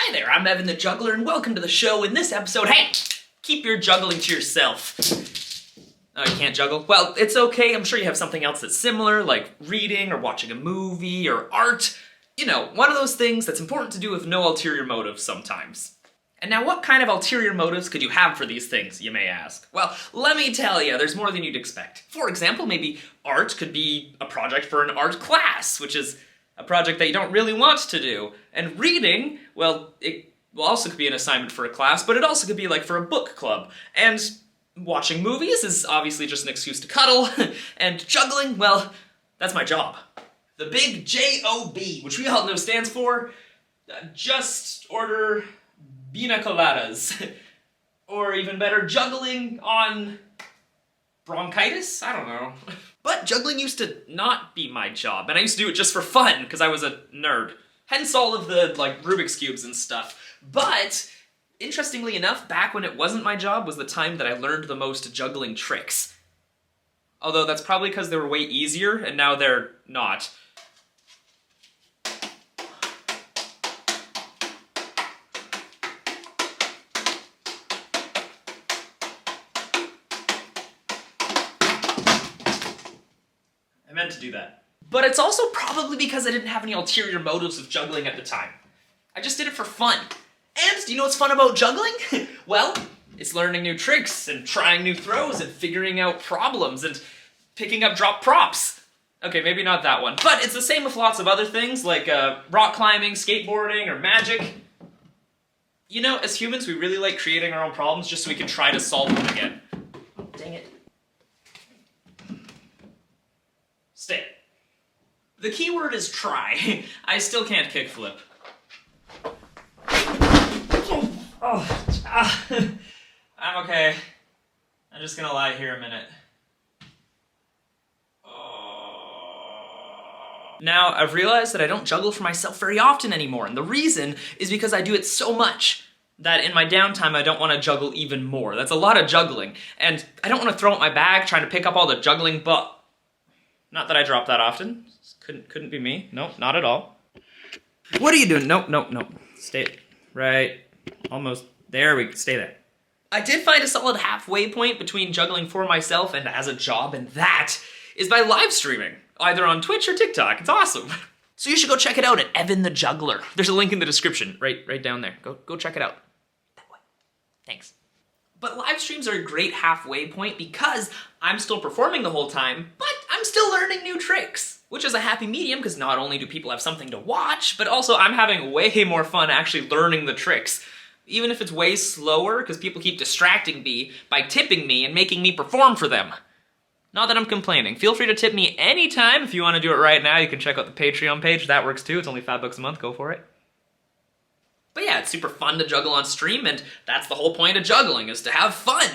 Hi there, I'm Evan the Juggler, and welcome to the show. In this episode, hey, keep your juggling to yourself. Oh, you can't juggle? Well, it's okay. I'm sure you have something else that's similar, like reading or watching a movie or art. You know, one of those things that's important to do with no ulterior motive sometimes. And now, what kind of ulterior motives could you have for these things, you may ask? Well, let me tell you, there's more than you'd expect. For example, maybe art could be a project for an art class, which is a project that you don't really want to do. And reading, well, it also could be an assignment for a class, but it also could be like for a book club. And watching movies is obviously just an excuse to cuddle. And juggling, well, that's my job. The big J-O-B, which we all know stands for just order Bina coladas. Or even better, juggling on bronchitis? I don't know. But juggling used to not be my job, and I used to do it just for fun, because I was a nerd. Hence all of the, like, Rubik's Cubes and stuff. But, interestingly enough, back when it wasn't my job was the time that I learned the most juggling tricks. Although that's probably because they were way easier, and now they're not. I meant to do that. But it's also probably because I didn't have any ulterior motives with juggling at the time. I just did it for fun. And do you know what's fun about juggling? Well, it's learning new tricks and trying new throws and figuring out problems and picking up drop props. Okay, maybe not that one. But it's the same with lots of other things like rock climbing, skateboarding, or magic. You know, as humans, we really like creating our own problems just so we can try to solve them again. Oh, dang it. Stay. The key word is try. I still can't kickflip. I'm okay. I'm just gonna lie here a minute. Now, I've realized that I don't juggle for myself very often anymore, and the reason is because I do it so much that in my downtime I don't want to juggle even more. That's a lot of juggling, and I don't want to throw out my bag trying to pick up all the juggling Not that I drop that often. Couldn't be me. Nope, not at all. What are you doing? Nope. Stay right. Almost. There we go. Stay there. I did find a solid halfway point between juggling for myself and as a job, and that is by live streaming, either on Twitch or TikTok. It's awesome. So you should go check it out at Evan the Juggler. There's a link in the description, right down there. Go check it out. That way. Thanks. But live streams are a great halfway point because I'm still performing the whole time, but I'm still learning new tricks, which is a happy medium because not only do people have something to watch, but also I'm having way more fun actually learning the tricks. Even if it's way slower because people keep distracting me by tipping me and making me perform for them. Not that I'm complaining. Feel free to tip me anytime. If you want to do it right now, you can check out the Patreon page. That works too. It's only $5 a month. Go for it. But yeah, it's super fun to juggle on stream, and that's the whole point of juggling, is to have fun.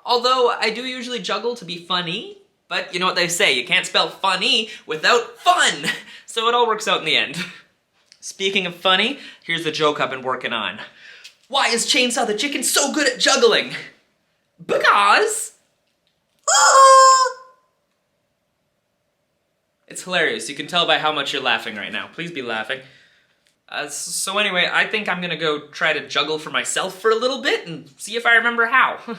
Although, I do usually juggle to be funny, but you know what they say, you can't spell funny without fun. So it all works out in the end. Speaking of funny, here's the joke I've been working on. Why is Chainsaw the Chicken so good at juggling? Because... It's hilarious. You can tell by how much you're laughing right now. Please be laughing. So anyway, I think I'm gonna go try to juggle for myself for a little bit and see if I remember how.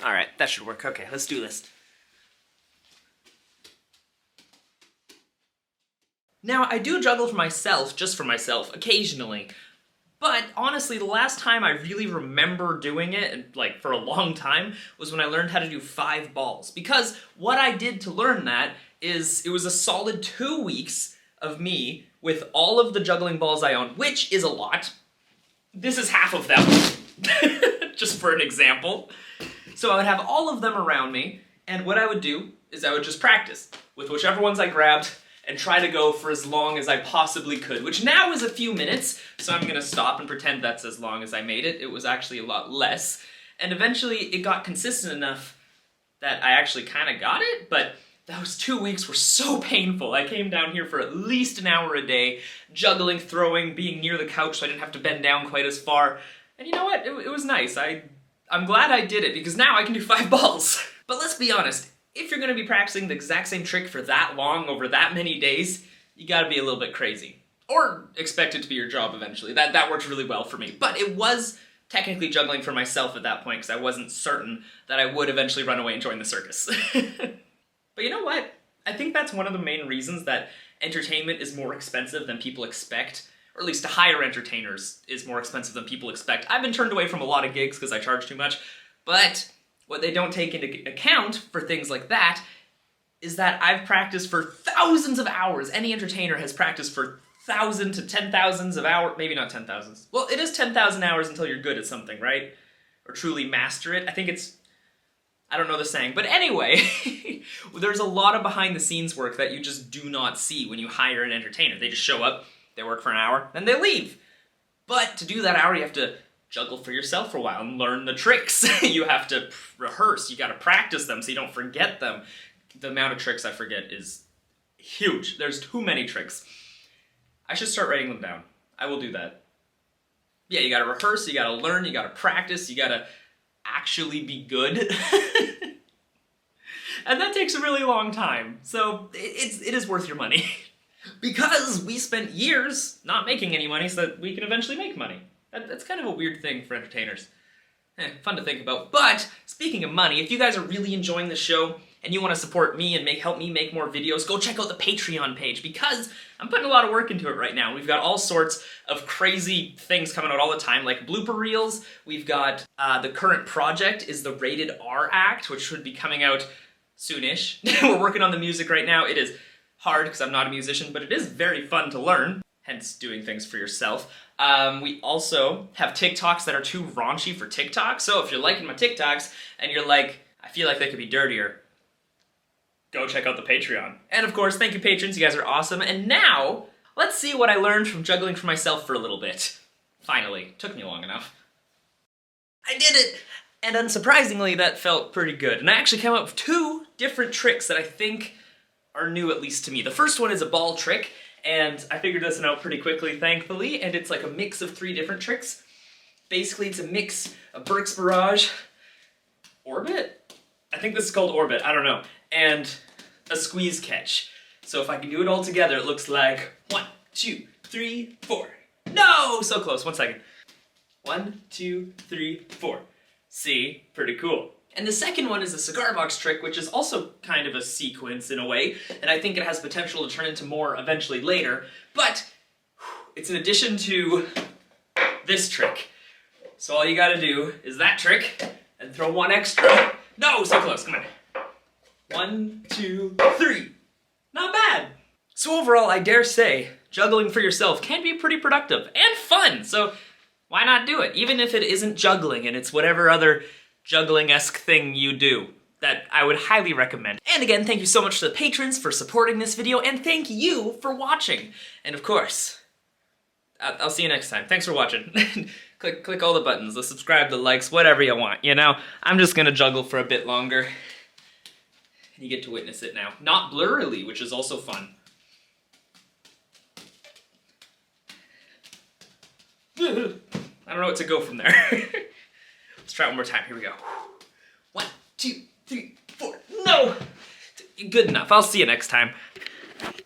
Alright, that should work. Okay, let's do this. Now, I do juggle for myself, just for myself, occasionally. But honestly, the last time I really remember doing it, and like for a long time, was when I learned how to do 5 balls. Because what I did to learn that is it was a solid 2 weeks of me with all of the juggling balls I own, which is a lot. This is half of them, just for an example. So I would have all of them around me, and what I would do is I would just practice with whichever ones I grabbed and try to go for as long as I possibly could, which now is a few minutes, so I'm gonna stop and pretend that's as long as I made it. It was actually a lot less, and eventually it got consistent enough that I actually kind of got it, but those 2 weeks were so painful. I came down here for at least an hour a day, juggling, throwing, being near the couch so I didn't have to bend down quite as far, and you know what? It was nice. I'm glad I did it, because now I can do 5 balls. But let's be honest, if you're gonna be practicing the exact same trick for that long, over that many days, you gotta be a little bit crazy. Or expect it to be your job eventually. That worked really well for me. But it was technically juggling for myself at that point because I wasn't certain that I would eventually run away and join the circus. But you know what? I think that's one of the main reasons that entertainment is more expensive than people expect. Or at least to hire entertainers is more expensive than people expect. I've been turned away from a lot of gigs because I charge too much. But what they don't take into account for things like that is that I've practiced for thousands of hours. Any entertainer has practiced for 1,000 to 10,000s of hours, maybe not 10,000s. Well, it is 10,000 hours until you're good at something, right? Or truly master it. I think it's, I don't know the saying, but anyway, there's a lot of behind the scenes work that you just do not see when you hire an entertainer. They just show up, they work for an hour, then they leave. But to do that hour, you have to juggle for yourself for a while and learn the tricks. You have to rehearse, you gotta practice them so you don't forget them. The amount of tricks I forget is huge. There's too many tricks. I should start writing them down. I will do that. Yeah, you gotta rehearse, you gotta learn, you gotta practice, you gotta actually be good. And that takes a really long time. So it is worth your money. Because we spent years not making any money so that we can eventually make money. That's kind of a weird thing for entertainers. Fun to think about. But speaking of money, if you guys are really enjoying the show and you want to support me and help me make more videos, go check out the Patreon page because I'm putting a lot of work into it right now. We've got all sorts of crazy things coming out all the time, like blooper reels. We've got the current project is the Rated R Act, which should be coming out soonish. We're working on the music right now. It is hard because I'm not a musician, but it is very fun to learn, hence doing things for yourself. We also have TikToks that are too raunchy for TikTok, so if you're liking my TikToks and you're like, I feel like they could be dirtier, go check out the Patreon. And of course, thank you patrons, you guys are awesome. And now, let's see what I learned from juggling for myself for a little bit. Finally, took me long enough. I did it! And unsurprisingly, that felt pretty good. And I actually came up with 2 different tricks that I think are new, at least to me. The first one is a ball trick, and I figured this one out pretty quickly, thankfully, and it's like a mix of 3 different tricks. Basically, it's a mix of Burke's Barrage, Orbit? I think this is called Orbit, I don't know. And a squeeze catch. So if I can do it all together, it looks like 1, 2, 3, 4. No! So close, 1 second. 1, 2, 3, 4. See? Pretty cool. And the second one is a cigar box trick, which is also kind of a sequence in a way, and I think it has potential to turn into more eventually later, but it's in addition to this trick. So all you gotta do is that trick, and throw 1 extra. No, so close, come on. 1, 2, 3. Not bad. So overall, I dare say, juggling for yourself can be pretty productive and fun, so why not do it? Even if it isn't juggling and it's whatever other juggling-esque thing you do that I would highly recommend. And again, thank you so much to the patrons for supporting this video, and thank you for watching. And of course, I'll see you next time. Thanks for watching. click all the buttons, the subscribe, the likes, whatever you want, you know? I'm just gonna juggle for a bit longer. And you get to witness it now. Not blurrily, which is also fun. I don't know what to go from there. Let's try it one more time. Here we go. 1, 2, 3, 4. No! Good enough. I'll see you next time.